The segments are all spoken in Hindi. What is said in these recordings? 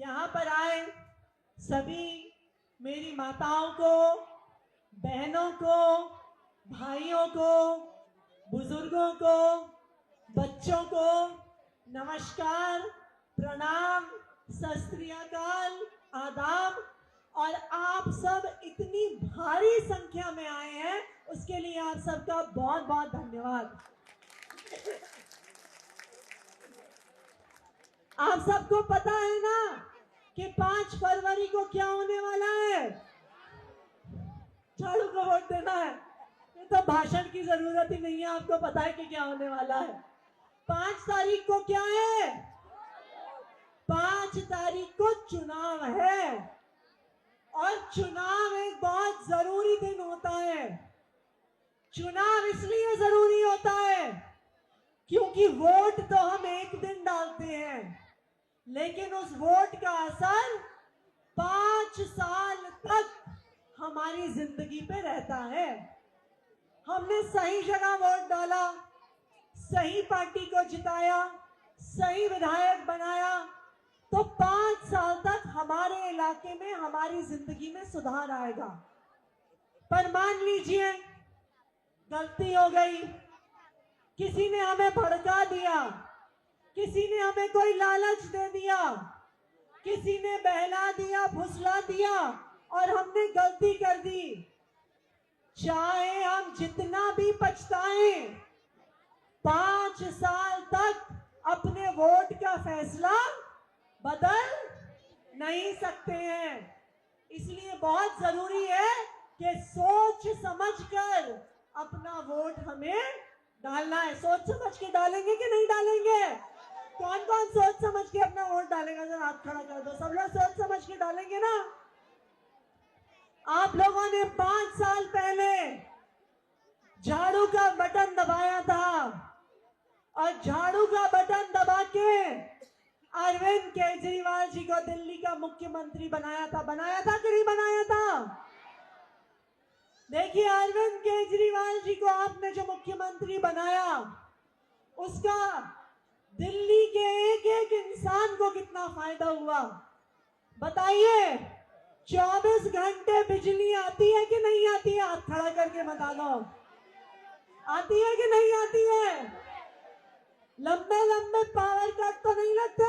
यहाँ पर आए सभी मेरी माताओं को, बहनों को, भाइयों को, बुजुर्गों को, बच्चों को नमस्कार, प्रणाम, सत श्री अकाल, आदाब। और आप सब इतनी भारी संख्या में आए हैं उसके लिए आप सबका बहुत बहुत धन्यवाद। आप सबको पता है ना कि 5 फरवरी को क्या होने वाला है? झाड़ू को वोट देना है। ये तो भाषण की जरूरत ही नहीं है, आपको पता है कि क्या होने वाला है। 5 तारीख को क्या है? 5 तारीख को चुनाव है और चुनाव एक बहुत जरूरी दिन होता है। चुनाव इसलिए जरूरी होता है क्योंकि वोट तो हम एक दिन डालते हैं, लेकिन उस वोट का असर 5 साल तक हमारी जिंदगी पे रहता है। हमने सही जगह वोट डाला, सही पार्टी को जिताया, सही विधायक बनाया, तो 5 साल तक हमारे इलाके में, हमारी जिंदगी में सुधार आएगा। पर मान लीजिए गलती हो गई, किसी ने हमें भड़का दिया, किसी ने हमें कोई लालच दे दिया, किसी ने बहला दिया, फुसला दिया और हमने गलती कर दी। चाहे हम जितना भी पछताएं, 5 साल तक अपने वोट का फैसला बदल नहीं सकते हैं। इसलिए बहुत जरूरी है कि सोच समझकर अपना वोट हमें डालना है। सोच समझ के डालेंगे कि नहीं डालेंगे? कौन कौन सोच समझ के अपना वोट डालेगा? जरा हाथ खड़ा कर दो। सब लोग सोच समझ के डालेंगे ना? आप लोगों ने 5 साल पहले झाड़ू का बटन दबाया था और झाड़ू का बटन दबा के अरविंद केजरीवाल जी को दिल्ली का मुख्यमंत्री बनाया था। बनाया था कि नहीं बनाया था? देखिए, अरविंद केजरीवाल जी को आपने जो मुख्यमंत्री बनाया, उसका दिल्ली के एक एक इंसान को कितना फायदा हुआ बताइए। 24 घंटे बिजली आती है कि नहीं आती है? हाथ खड़ा करके बता दो, आती है कि नहीं आती है? लंबे लंबे पावर कट तो नहीं लगते?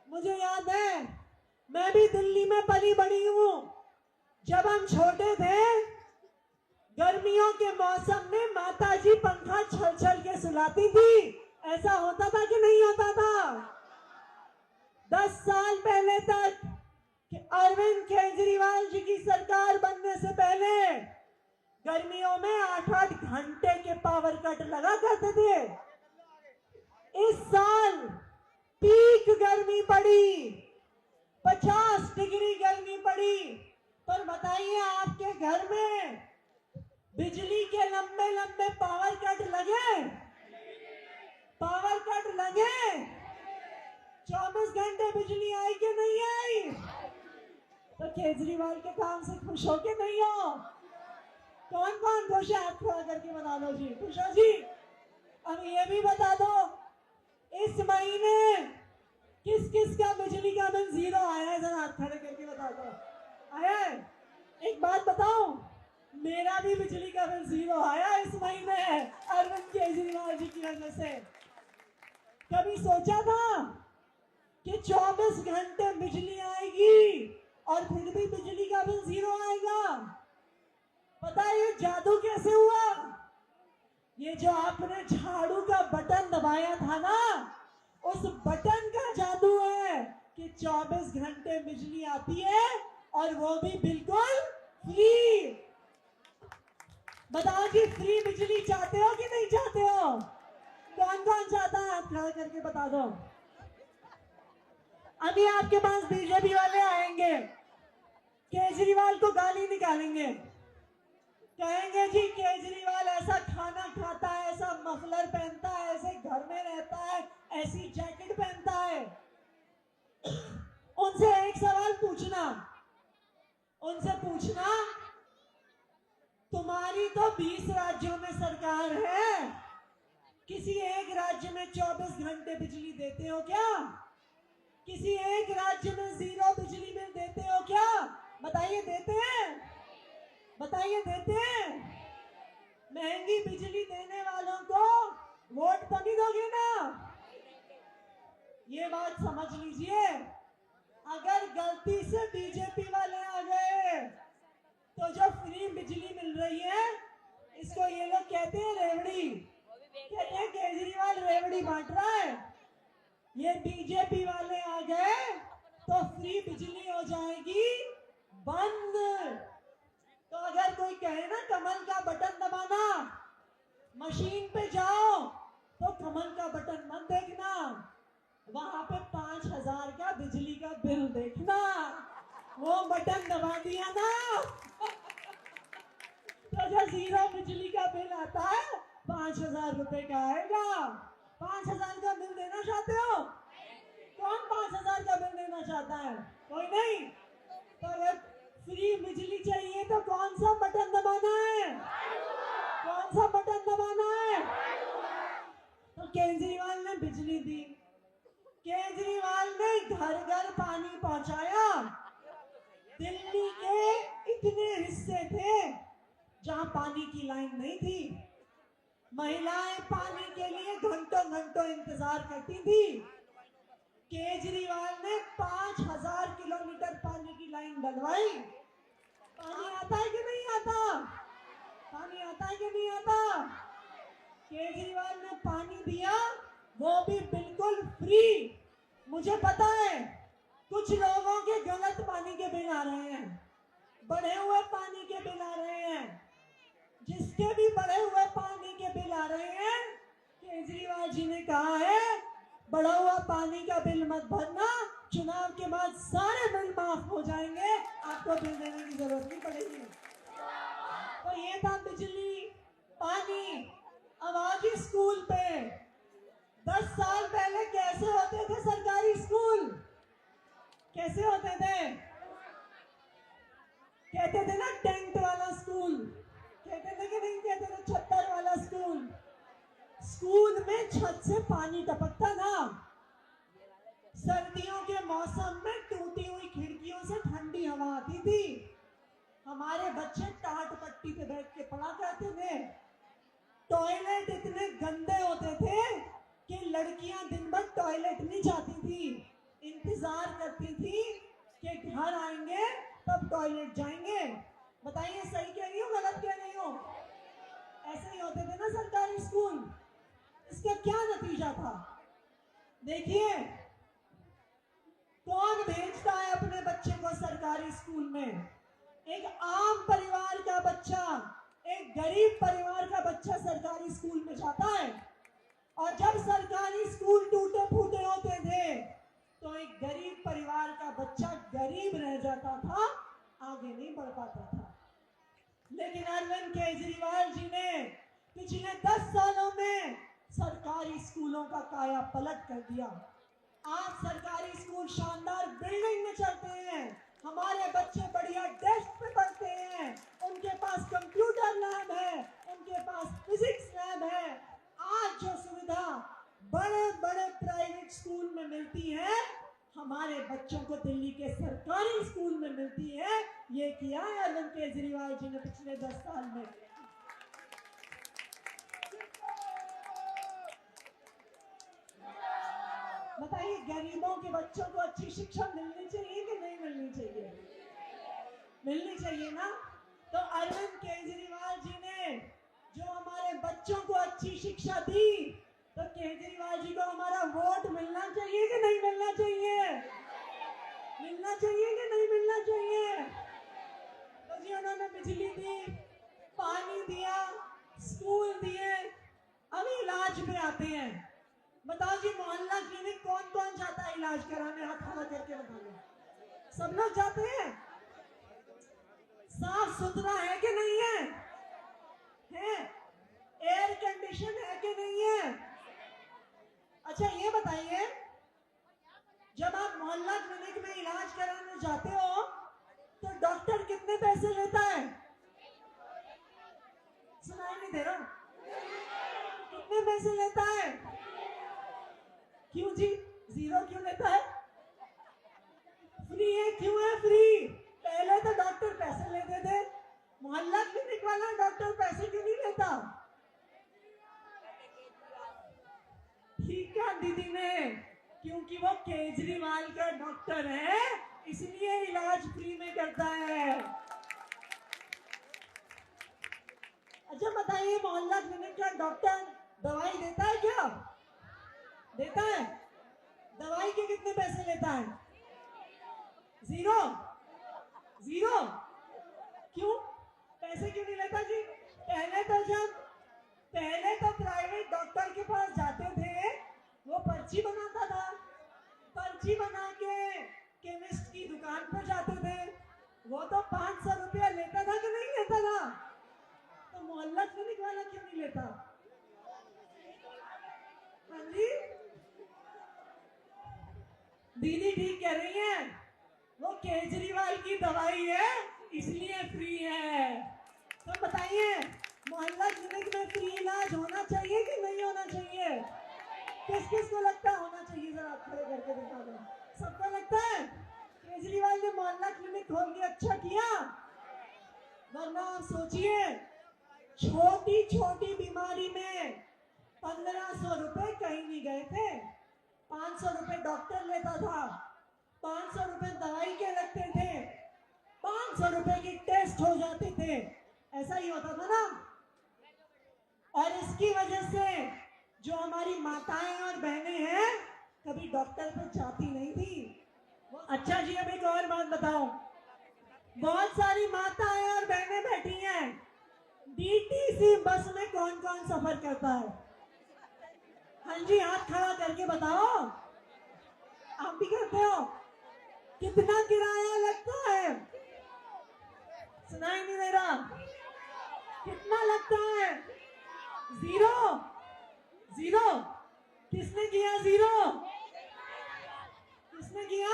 मुझे याद है, मैं भी दिल्ली में पली बड़ी हूं। जब हम छोटे थे, गर्मियों के मौसम में माताजी पंखा छल छल के सुलाती थी। ऐसा होता था कि नहीं होता था? 10 साल पहले तक कि अरविंद केजरीवाल जी की सरकार बनने से पहले गर्मियों में 8-8 घंटे के पावर कट लगा करते थे। इस साल पीक गर्मी पड़ी, 50 डिग्री गर्मी पड़ी। पर बताइए, आपके घर में बिजली के लंबे लंबे पावर कट लगे? पावर कट लगे? 24 घंटे बिजली आई कि नहीं आई? तो केजरीवाल के काम से खुश हो के नहीं हो? कौन कौन खुश है? हाथ खड़ा करके बता दो जी। खुश हो जी? अब ये भी बता दो, इस महीने किस किस का बिजली का बिल 0 आया है? जरा हाथ खड़े करके बता दो, आया है? एक बात बताओ, मेरा भी बिजली का बिल 0 आया इस महीने अरविंद केजरीवाल जी की वजह से। कभी सोचा था कि 24 घंटे बिजली आएगी और फिर भी बिजली का बिल 0 आएगा? पता है ये जादू कैसे हुआ? ये जो आपने झाड़ू का बटन दबाया था ना, उस बटन का जादू है कि 24 घंटे बिजली आती है और वो भी बिल्कुल फ्री। बताओ कि फ्री बिजली चाहते हो कि नहीं चाहते हो? कौन कौन चाहता है? हाथ खड़ा करके बता दो। अभी आपके पास बीजेपी वाले आएंगे, केजरीवाल को गाली निकालेंगे, कहेंगे जी केजरीवाल ऐसा खाना खाता है, ऐसा मफलर पहनता है, ऐसे घर में रहता है, ऐसी जैकेट पहनता है। उनसे एक सवाल पूछना, उनसे पूछना, तुम्हारी तो 20 राज्यों में सरकार है, किसी एक राज्य में 24 घंटे बिजली देते हो क्या? किसी एक राज्य में जीरो बिजली बिल देते हो क्या? बताइए देते हैं? बताइए देते हैं? महंगी बिजली देने वालों को वोट तो नहीं दोगे ना? ये बात समझ लीजिए। अगर गलती से बीजेपी वाले आ गए तो जो फ्री बिजली मिल रही है इसको ये लोग कहते हैं रेवड़ी, कहते हैं केजरीवाल रेवड़ी बांट रहा है। ये बीजेपी वाले आ गए तो फ्री बिजली हो जाएगी बंद। तो अगर कोई कहे ना कमल का बटन दबाना, मशीन पे जाओ तो कमल का बटन मत देखना, वहां पे 5,000 का बिजली का बिल देखना। वो बटन दबा दिया ना तो जो जीरो बिजली का बिल आता है 5,000 रुपए का आएगा। 5,000 का बिल देना चाहते हो? कौन 5,000 का बिल देना चाहता है? कोई नहीं। तो अगर फ्री बिजली चाहिए तो कौन सा बटन दबाना है? कौन सा बटन दबाना है? तो केजरीवाल ने बिजली दी, केजरीवाल ने घर घर पानी पहुंचाया। दिल्ली के इतने हिस्से थे जहां पानी की लाइन नहीं थी, महिलाएं पानी के लिए घंटों घंटों इंतजार करती थी। केजरीवाल ने 5,000 किलोमीटर पानी की लाइन डलवाई। पानी आता है कि नहीं आता? पानी आता है कि नहीं आता? केजरीवाल ने पानी दिया, वो भी बिल्कुल फ्री। मुझे पता है कुछ लोगों के गलत पानी के बिल आ रहे हैं, बढ़े हुए पानी के बिल आ रहे हैं। जिसके भी बढ़े हुए पानी के बिल आ रहे हैं, केजरीवाल जी ने कहा है बढ़ा हुआ पानी का बिल मत भरना, चुनाव के बाद सारे बिल माफ हो जाएंगे, आपको बिल देने की जरूरत नहीं पड़ेगी। तो ये था बिजली, पानी। अब आज स्कूल पे 10 साल पहले कैसे होते थे सरकारी स्कूल? कैसे होते थे? कहते थे ना टेंट वाला स्कूल, कहते थे कि नहीं कहते थे? छत्तर वाला स्कूल। स्कूल में छत से पानी टपकता ना, सर्दियों के मौसम में टूटी हुई खिड़कियों से ठंडी हवा आती थी। हमारे बच्चे टाट पट्टी पे बैठ के पढ़ा करते थे। टॉयलेट इतने गंदे होते थे कि लड़कियां दिन भर टॉयलेट नहीं जाती थी, इंतजार करती थी कि घर आएंगे तब टॉयलेट जाएंगे। बताइए सही कह रही हो गलत कह रही हो? ऐसे ही होते थे ना सरकारी स्कूल। इसका क्या नतीजा था? देखिए कौन भेजता है अपने बच्चे को सरकारी स्कूल में? एक आम परिवार का बच्चा, एक गरीब परिवार का बच्चा सरकारी स्कूल में जाता है। और जब सरकारी स्कूल टूटे फूटे होते थे तो एक गरीब परिवार का बच्चा गरीब रह जाता था, आगे नहीं बढ़ पाता था। लेकिन अरविंद केजरीवाल जी ने पिछले 10 सालों में सरकारी स्कूलों का काया पलट कर दिया। आज सरकारी स्कूल शानदार बिल्डिंग में चलते हैं, हमारे बच्चे बढ़िया डेस्क पे पढ़ते हैं, उनके पास कंप्यूटर लैब है, उनके पास फिजिक्स लैब है। आज जो सुविधा बड़े बड़े प्राइवेट स्कूल में मिलती है, हमारे बच्चों को दिल्ली के सरकारी स्कूल में मिलती है। ये किया है अरविंद केजरीवाल जी ने पिछले 10 साल में। बताइए गरीबों के बच्चों को अच्छी शिक्षा मिलनी चाहिए कि नहीं मिलनी चाहिए? मिलनी चाहिए ना। तो अरविंद केजरीवाल जी ने जो हमारे बच्चों को अच्छी शिक्षा दी, तो केजरीवाल जी को हमारा वोट मिलना चाहिए कि नहीं मिलना चाहिए? मिलना चाहिए कि नहीं मिलना चाहिए? तो जी उन्होंने बिजली दी, पानी दिया, स्कूल दिए। अब इलाज पे आते हैं। बताओ जी मोहल्ला क्लिनिक कौन कौन जाता है इलाज कराने? हाथ खड़ा करके बताइए। सब लोग जाते हैं? साफ सुथरा है कि नहीं है? है? एयर कंडीशन है कि नहीं है? अच्छा ये बताइए, जब आप मोहल्ला क्लिनिक में इलाज कराने जाते हो तो डॉक्टर कितने पैसे लेता है? सुनाई नहीं दे रहा? कितने पैसे लेता है? क्यों जी? जीरो क्यों लेता है? मोहल्ला क्लिनिक वाला डॉक्टर पैसे क्यों नहीं लेता? ठीक है दीदी ने, क्योंकि वो केजरीवाल का डॉक्टर है इसलिए इलाज फ्री में करता है। अच्छा बताइए, मोहल्ला क्लिनिक का डॉक्टर दवाई देता है क्या? देता है? दवाई के कितने पैसे लेता है? जीरो। जीरो क्यों? पैसे क्यों नहीं लेता जी? पहले तो प्राइवेट डॉक्टर के पास जाते थे, वो पर्ची बनाता था, पर्ची बना के केमिस्ट की दुकान पर जाते थे, वो तो 500 रुपया लेता था कि नहीं लेता था? तो मोहल्ला क्लिनिक वाला क्यों नहीं लेता? हाँ जी, दीदी ठीक कह रही है, वो केजरीवाल की दवाई है इसलिए फ्री है। तो बताइए, मोहल्ला क्लिनिक में फ्री इलाज होना चाहिए कि नहीं होना चाहिए? किस किस को लगता है होना चाहिए? जरा आप खड़े करके दिखा दो। सबको लगता है केजरीवाल ने मोहल्ला क्लिनिक खोल के अच्छा किया? वरना आप सोचिए, छोटी छोटी बीमारी में 1500 रुपए कहीं नहीं गए थे, 500 रुपए डॉक्टर लेता था, 500 रुपए दवाई के लगते थे, 500 रुपए की टेस्ट हो जाते थे, ऐसा ही होता था ना? और इसकी वजह से जो हमारी माताएं और बहनें हैं कभी डॉक्टर पे जाती नहीं थी। अच्छा जी, अब एक और बात बताओ, बहुत सारी माताएं और बहनें बैठी हैं, डीटीसी बस में कौन कौन सफर करता है? हाँ जी, हाथ खड़ा करके बताओ, आप भी करते हो? कितना किराया लगता है? सुनाई नहीं दे रहा, कितना लगता है? जीरो। जीरो किसने किया? जीरो किसने किया?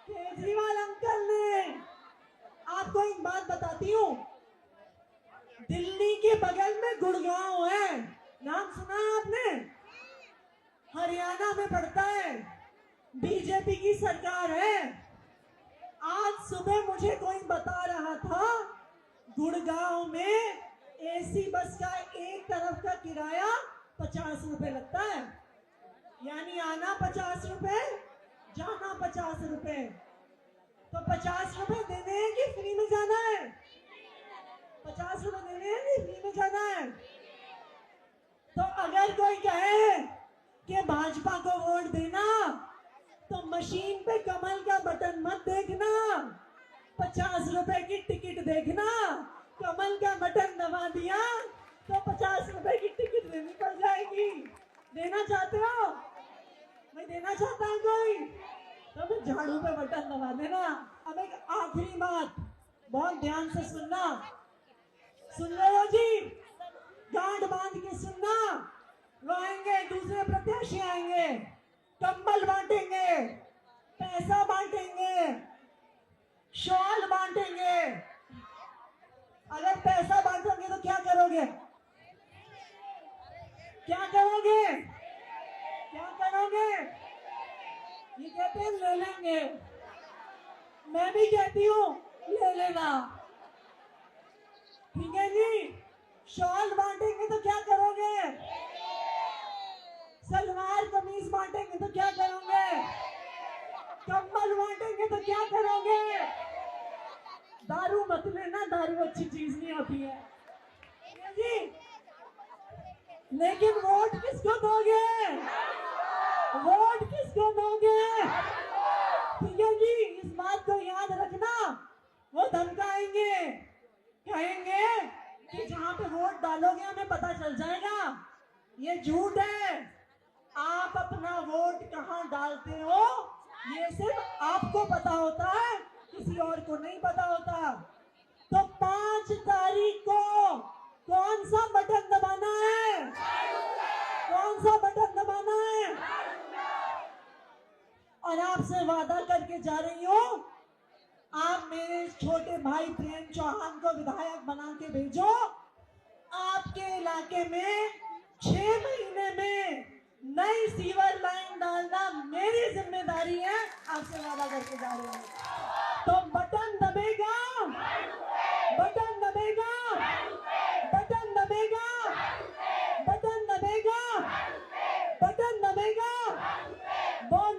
केजरीवाल अंकल ने। आपको एक बात बताती हूँ, दिल्ली के बगल में गुड़गांव है, नाम सुना है आपने? हरियाणा में पड़ता है, बीजेपी की सरकार है। आज सुबह मुझे कोई बता रहा था गुड़गांव में एसी बस का एक तरफ का किराया 50 रुपए लगता है, यानी आना 50 रुपए, जाना 50 रुपए। तो 50 रुपए देने हैं कि फ्री में जाना है? 50 रुपए देने हैं कि फ्री में जाना है? तो अगर कोई कहे कि भाजपा को वोट देना तो मशीन पे कमल का बटन मत देखना, 50 रुपए की टिकट देखना, कमल का बटन दबा दिया तो 50 रुपए की टिकट देनी पड़ जाएगी। देना चाहते हो? मैं देना चाहता हूँ कोई? तो फिर झाड़ू पे बटन दबा देना। अब एक आखिरी बात बहुत ध्यान से सुनना, सुन रहे हो जी? गांठ बांध के सुनना। वो आएंगे, दूसरे प्रत्याशी आएंगे, कंबल बांटेंगे, पैसा बांटेंगे, शॉल बांटेंगे। अगर पैसा बांटोगे तो क्या करोगे? क्या करोगे? क्या करोगे? ये कहते हैं ले लेंगे, मैं भी कहती हूँ ले लेना, ठीक है जी? शॉल बांटेंगे तो क्या करोगे? सलवार कमीज बांटेंगे तो क्या करोगे? कंबल बांटेंगे तो क्या करोगे? दारू मत लेना, दारू अच्छी चीज नहीं होती है जी। लेकिन वोट किसको दोगे? वोट किसको दोगे? ठीक है जी, इस बात को याद रखना। वो धमकाएंगे, कहेंगे कि जहां पे वोट डालोगे हमें पता चल जाएगा। ये झूठ है। आप अपना वोट कहां डालते हो ये सिर्फ आपको पता होता है, किसी और को नहीं पता होता। तो 5 तारीख को कौन सा बटन दबाना है? कौन सा बटन दबाना है? और आपसे वादा करके जा रही हूं, आप मेरे छोटे भाई प्रेम चौहान को विधायक बना के भेजो। आपके इलाके में 6 महीने में नई सीवर लाइन डालना मेरी जिम्मेदारी है, आपसे वादा करके जा रही हूं। तो बटन दबेगा, बटन वो